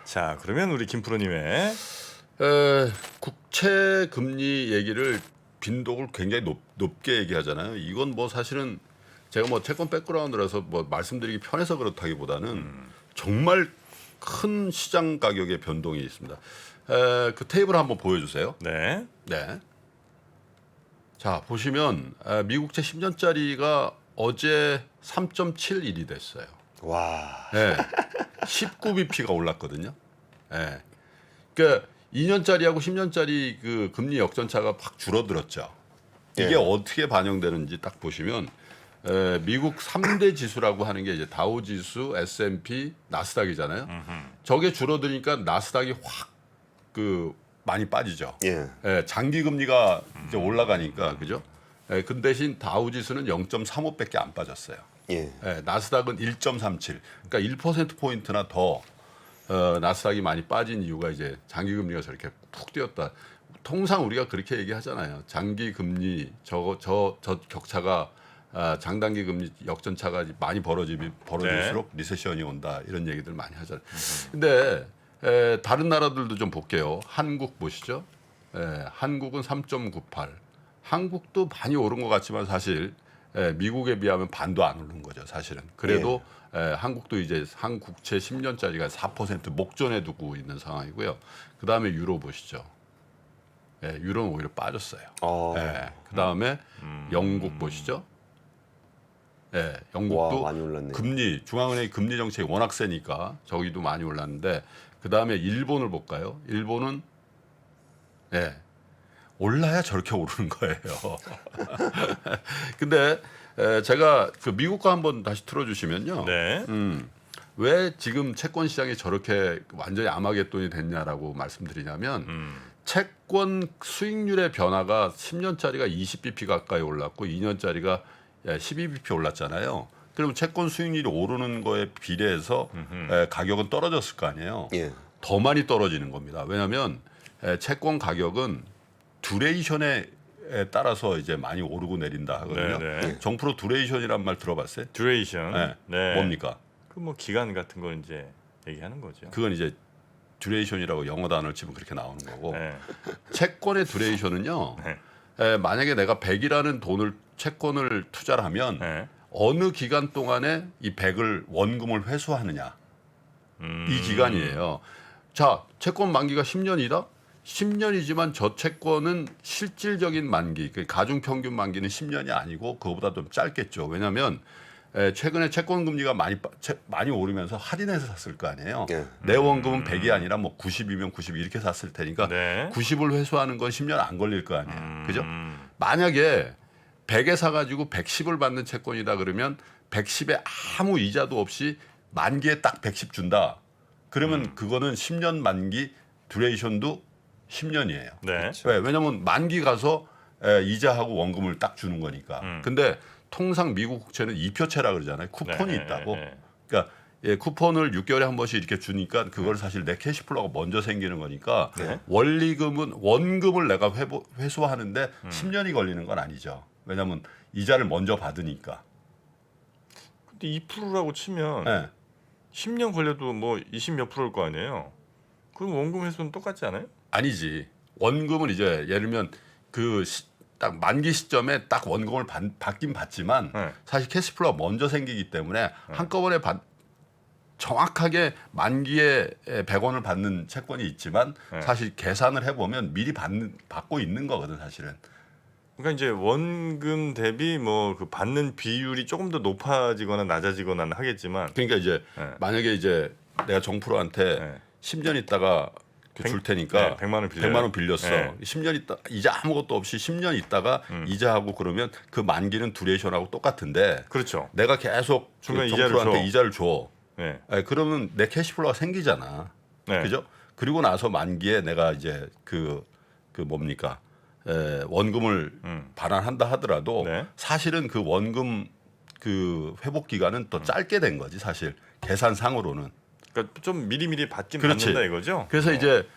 자, 그러면 우리 김프로님의 국채 금리 얘기를 빈도를 굉장히 높게 얘기하잖아요. 이건 뭐 사실은 제가 뭐 채권 백그라운드라서 뭐 말씀드리기 편해서 그렇다기보다는 정말 큰 시장 가격의 변동이 있습니다. 그 테이블 한번 보여주세요. 네. 네. 자 보시면 미국채 10년짜리가 어제 3.71이 됐어요. 와. 네. 19bp가 올랐거든요. 네. 그러니까 2년짜리하고 10년짜리 그 금리 역전차가 확 줄어들었죠. 이게 예. 어떻게 반영되는지 딱 보시면 미국 3대 지수라고 하는 게 이제 다우 지수, S&P, 나스닥이잖아요. 저게 줄어드니까 나스닥이 확 그 많이 빠지죠. 예. 예, 장기 금리가 이제 올라가니까 그죠? 예, 그 대신 다우 지수는 0.35밖에 안 빠졌어요. 예. 예, 나스닥은 1.37. 그러니까 1% 포인트나 더 나스닥이 많이 빠진 이유가 이제 장기 금리가 저렇게 푹 뛰었다. 통상 우리가 그렇게 얘기하잖아요. 장기 금리 저 격차가 장단기 금리 역전차가 많이 벌어질수록 리세션이 온다 이런 얘기들 많이 하잖아요. 근데 다른 나라들도 좀 볼게요. 한국 보시죠. 한국은 3.98. 한국도 많이 오른 것 같지만 사실 미국에 비하면 반도 안 오른 거죠. 사실은. 그래도 한국도 이제 한국채 10년짜리가 4% 목전에 두고 있는 상황이고요. 그 다음에 유로 보시죠. 유로는 오히려 빠졌어요. 그 다음에 영국 보시죠. 영국도 와, 많이 올랐네요. 금리 중앙은행 금리 정책이 워낙 세니까 저기도 많이 올랐는데 그 다음에 일본을 볼까요? 일본은 올라야 저렇게 오르는 거예요. 근데 제가 그 미국 거 한번 다시 틀어주시면요. 네. 왜 지금 채권 시장이 저렇게 완전히 아마겟돈이 됐냐라고 말씀드리냐면 채권 수익률의 변화가 10년짜리가 20bp 가까이 올랐고 2년짜리가 12bp 올랐잖아요. 그러면 채권 수익률이 오르는 거에 비례해서 가격은 떨어졌을 거 아니에요. 예. 더 많이 떨어지는 겁니다. 왜냐하면 채권 가격은 두레이션에 따라서 이제 많이 오르고 내린다 하거든요. 네. 정프로 두레이션이란 말 들어봤어요? 듀레이션. 네. 뭡니까? 그 뭐 기간 같은 걸 이제 얘기하는 거죠. 그건 이제 듀레이션이라고 영어 단어를 치면 그렇게 나오는 거고 네. 채권의 듀레이션은요. 만약에 내가 100이라는 돈을 채권을 투자를 하면 네. 어느 기간 동안에 이 100을 원금을 회수하느냐 이 기간이에요. 자, 채권 만기가 10년이다. 10년이지만 저 채권은 실질적인 만기, 가중 평균 만기는 10년이 아니고 그거보다 좀 짧겠죠. 왜냐하면 최근에 채권 금리가 많이 오르면서 할인해서 샀을 거 아니에요. 예. 내 원금은 100이 아니라 뭐 90이면 90 이렇게 샀을 테니까 네. 90을 회수하는 건 10년 안 걸릴 거 아니에요. 그죠? 만약에 100에 사가지고 110을 받는 채권이다 그러면 110에 아무 이자도 없이 만기에 딱 110 준다. 그러면 그거는 10년 만기 듀레이션도 10년이에요. 네. 왜냐하면 만기 가서 이자하고 원금을 딱 주는 거니까. 근데 통상 미국 국채는 이표채라 그러잖아요. 쿠폰이 있다고. 그러니까 쿠폰을 6개월에 한 번씩 이렇게 주니까 그걸 사실 내 캐시플로가 먼저 생기는 거니까 원리금은 원금을 내가 회수하는데 10년이 걸리는 건 아니죠. 왜냐하면 이자를 먼저 받으니까. 근데 2%라고 치면 네. 10년 걸려도 뭐 20 몇 프로일 거 아니에요. 그럼 원금 회수는 똑같지 않아요? 아니지. 원금은 이제 예를 들면 그 딱 만기 시점에 딱 원금을 받긴 받지만 사실 캐시플로가 먼저 생기기 때문에 한꺼번에 정확하게 만기에 100원을 받는 채권이 있지만 사실 계산을 해보면 미리 받고 있는 거거든 사실은. 그러니까 이제 원금 대비 뭐 그 받는 비율이 조금 더 높아지거나 낮아지거나 하겠지만 그러니까 이제 만약에 이제 내가 정프로한테 10년 있다가 줄 테니까 100만 원 빌려요. 100만 원 빌렸어. 네. 10년 있다 이자 아무것도 없이 10년 있다가 이자하고 그러면 그 만기는 듀레이션하고 똑같은데 그렇죠. 내가 계속 중간에 정프로한테 이자를 줘. 네. 그러면 내 캐시플로가 생기잖아. 네. 그죠? 그리고 나서 만기에 내가 이제 그 뭡니까? 원금을 반환한다 하더라도 네. 사실은 그 원금 그 회복 기간은 더 짧게 된 거지 사실 계산상으로는. 그러니까 좀 미리미리 받긴 그렇지. 받는다 이거죠. 그래서 이제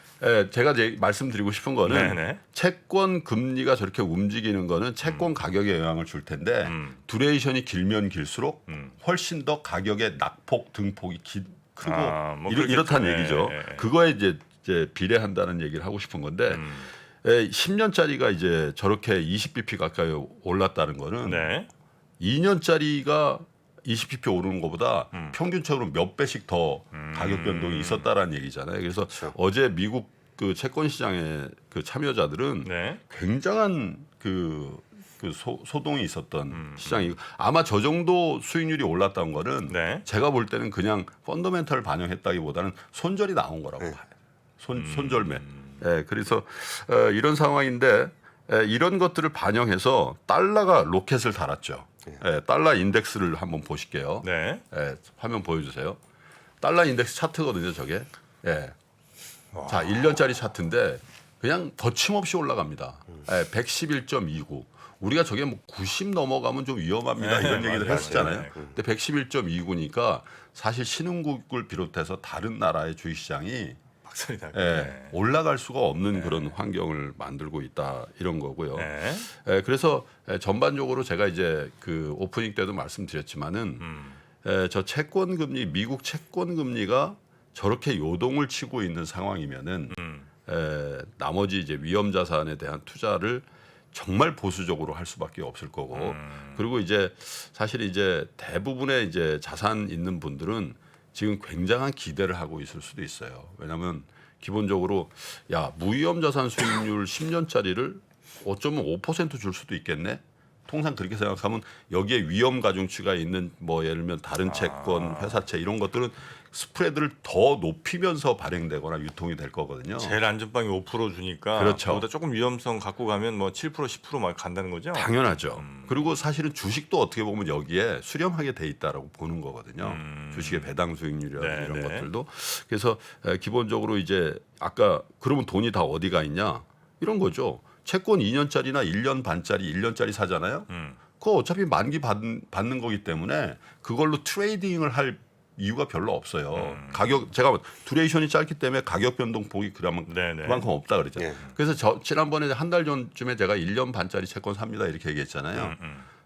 제가 이제 말씀드리고 싶은 거는 네네. 채권 금리가 저렇게 움직이는 거는 채권 가격에 영향을 줄 텐데 듀레이션이 길면 길수록 훨씬 더 가격의 낙폭 등폭이 그리고 뭐 이렇다는 그렇겠죠. 얘기죠. 예. 그거에 이제 비례한다는 얘기를 하고 싶은 건데 10년짜리가 이제 저렇게 20bp 가까이 올랐다는 거는 네. 2년짜리가 20bp 오르는 것보다 평균적으로 몇 배씩 더 가격 변동이 있었다라는 얘기잖아요. 그래서 어제 미국 그 채권 시장의 그 참여자들은 네. 굉장한 소동이 있었던 시장이고 아마 저 정도 수익률이 올랐다는 거는 네. 제가 볼 때는 그냥 펀더멘털을 반영했다기보다는 손절이 나온 거라고 봐요. 손절매. 예, 그래서 이런 상황인데 이런 것들을 반영해서 달러가 로켓을 달았죠. 예, 달러 인덱스를 한번 보실게요. 네. 예, 화면 보여주세요. 달러 인덱스 차트거든요, 저게. 예. 자, 1년짜리 차트인데 그냥 거침없이 올라갑니다. 예, 111.29. 우리가 저게 뭐 90 넘어가면 좀 위험합니다. 네, 이런 얘기를 맞아요. 했었잖아요. 네. 근데 111.29니까 사실 신흥국을 비롯해서 다른 나라의 주식시장이 박살이 나고. 예, 올라갈 수가 없는 그런 환경을 만들고 있다 이런 거고요. 네. 예, 그래서 전반적으로 제가 이제 그 오프닝 때도 말씀드렸지만은 저 채권 금리 미국 채권 금리가 저렇게 요동을 치고 있는 상황이면은 나머지 이제 위험 자산에 대한 투자를 정말 보수적으로 할 수밖에 없을 거고 그리고 이제 사실 이제 대부분의 이제 자산 있는 분들은 지금 굉장한 기대를 하고 있을 수도 있어요. 왜냐하면 기본적으로 야 무위험 자산 수익률 10년짜리를 어쩌면 5% 줄 수도 있겠네. 통상 그렇게 생각하면 여기에 위험 가중치가 있는 뭐 예를 들면 다른 채권, 회사채 이런 것들은 스프레드를 더 높이면서 발행되거나 유통이 될 거거든요. 제일 안전빵이 5% 주니까 그렇죠. 그보다 조금 위험성 갖고 가면 뭐 7% 10%막 간다는 거죠. 당연하죠. 그리고 사실은 주식도 어떻게 보면 여기에 수렴하게 돼 있다라고 보는 거거든요. 주식의 배당 수익률이라든지 네, 이런 네. 것들도. 그래서 기본적으로 이제 아까 그러면 돈이 다 어디가 있냐 이런 거죠. 채권 2년짜리나 1년 반짜리, 1년짜리 사잖아요. 그거 어차피 만기 받는 거기 때문에 그걸로 트레이딩을 할 이유가 별로 없어요. 가격 제가 두레이션이 짧기 때문에 가격 변동폭이 네네. 그만큼 없다 그랬잖아요. 네. 그래서 지난번에 한 달 전쯤에 제가 1년 반짜리 채권 삽니다 이렇게 얘기했잖아요.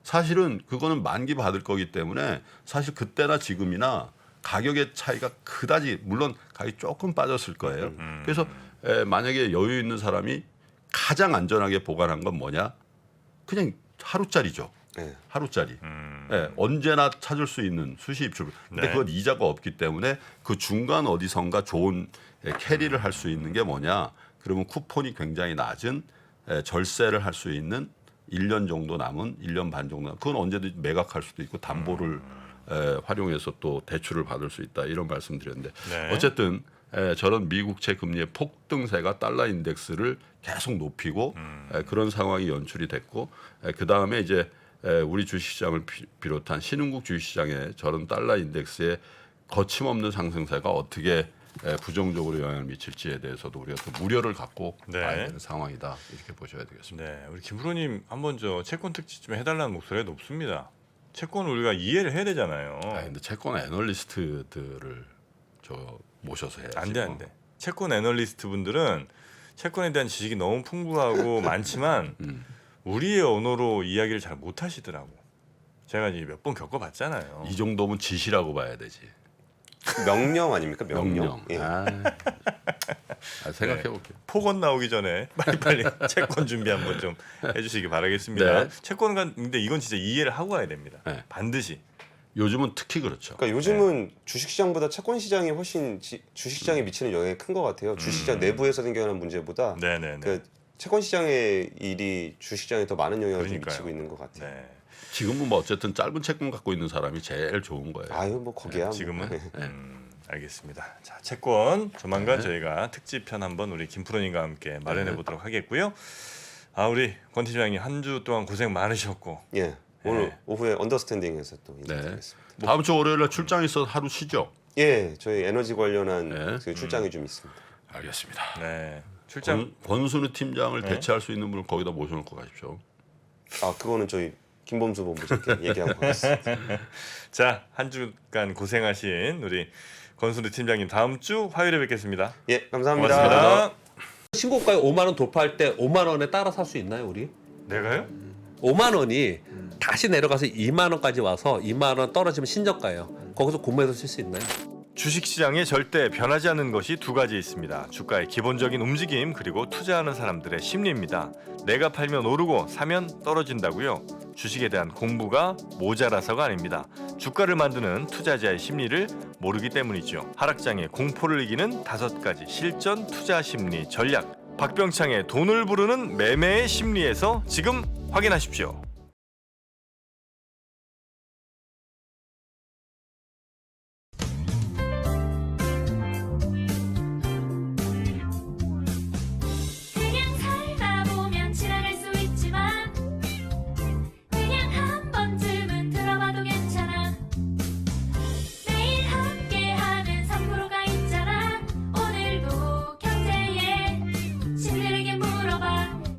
사실은 그거는 만기 받을 거기 때문에 사실 그때나 지금이나 가격의 차이가 그다지 물론 가격이 조금 빠졌을 거예요. 그래서 만약에 여유 있는 사람이 가장 안전하게 보관한 건 뭐냐? 그냥 하루짜리죠. 네. 하루짜리. 예, 언제나 찾을 수 있는 수시 입출. 근데 네. 그건 이자가 없기 때문에 그 중간 어디선가 좋은 캐리를 할 수 있는 게 뭐냐? 그러면 쿠폰이 굉장히 낮은 절세를 할 수 있는 1년 정도 남은 1년 반 정도 남은 그건 언제든지 매각할 수도 있고 담보를 활용해서 또 대출을 받을 수 있다 이런 말씀드렸는데 네. 어쨌든 저런 미국채 금리의 폭등세가 달러 인덱스를 계속 높이고 그런 상황이 연출이 됐고 그 다음에 이제 우리 주식시장을 비롯한 신흥국 주식시장의 저런 달러 인덱스의 거침없는 상승세가 어떻게 부정적으로 영향을 미칠지에 대해서도 우리가 또 우려를 갖고 네. 봐야 되는 상황이다 이렇게 보셔야 되겠습니다. 네, 우리 김프로님 한번 저 채권 특집 좀 해달라는 목소리가 높습니다. 채권 우리가 이해를 해야 되잖아요. 근데 채권 애널리스트들을 저 모셔서 해야지. 안 돼, 뭐. 안 돼. 채권 애널리스트 분들은 채권에 대한 지식이 너무 풍부하고 많지만 우리의 언어로 이야기를 잘 못하시더라고. 제가 이제 몇 번 겪어봤잖아요. 이 정도면 지시라고 봐야 되지. 명령 아닙니까? 명령. 예. 생각해 볼게요. 폭언 나오기 전에 빨리빨리 채권 준비 한번 좀 해주시기 바라겠습니다. 네. 채권은 근데 이건 진짜 이해를 하고 가야 됩니다. 네. 반드시. 요즘은 특히 그렇죠. 그러니까 요즘은 주식시장보다 채권 시장이 훨씬 주식시장에 미치는 영향이 큰 것 같아요. 주식시장 내부에서 생겨나는 문제보다 네네네. 그 채권 시장의 일이 주식시장에 더 많은 영향을 좀 그러니까요. 미치고 있는 것 같아요. 네. 지금은 뭐 어쨌든 짧은 채권 갖고 있는 사람이 제일 좋은 거예요. 아유 뭐 거기야. 지금은 뭐. 알겠습니다. 자, 채권 조만간 저희가 특집편 한번 우리 김프로님과 함께 마련해 보도록 하겠고요. 아, 우리 권 팀장님 한 주 동안 고생 많으셨고. 예. 오늘 네. 오후에 언더스탠딩에서 또 네. 인사드리겠습니다. 다음 주 월요일에 출장 있어서 하루 쉬죠. 예, 저희 에너지 관련한 네. 그 출장이 좀 있습니다. 알겠습니다. 네. 출장 권순우 팀장을 대체할 수 있는 분을 거기다 모셔놓고 가십시오. 아 그거는 저희 김범수 본부장께 얘기하고 가겠습니다. 자, 한 주간 고생하신 우리 권순우 팀장님 다음 주 화요일에 뵙겠습니다. 예, 감사합니다. 고맙습니다. 신고가에 5만 원 돌파할 때 5만 원에 따라 살 수 있나요, 우리? 내가요? 5만 원이 다시 내려가서 2만 원까지 와서 2만 원 떨어지면 신저가예요. 거기서 구매해서 쓸 수 있나요? 주식시장에 절대 변하지 않는 것이 두 가지 있습니다. 주가의 기본적인 움직임 그리고 투자하는 사람들의 심리입니다. 내가 팔면 오르고 사면 떨어진다고요. 주식에 대한 공부가 모자라서가 아닙니다. 주가를 만드는 투자자의 심리를 모르기 때문이죠. 하락장의 공포를 이기는 5가지 실전 투자 심리 전략. 박병창의 돈을 부르는 매매의 심리에서 지금 확인하십시오.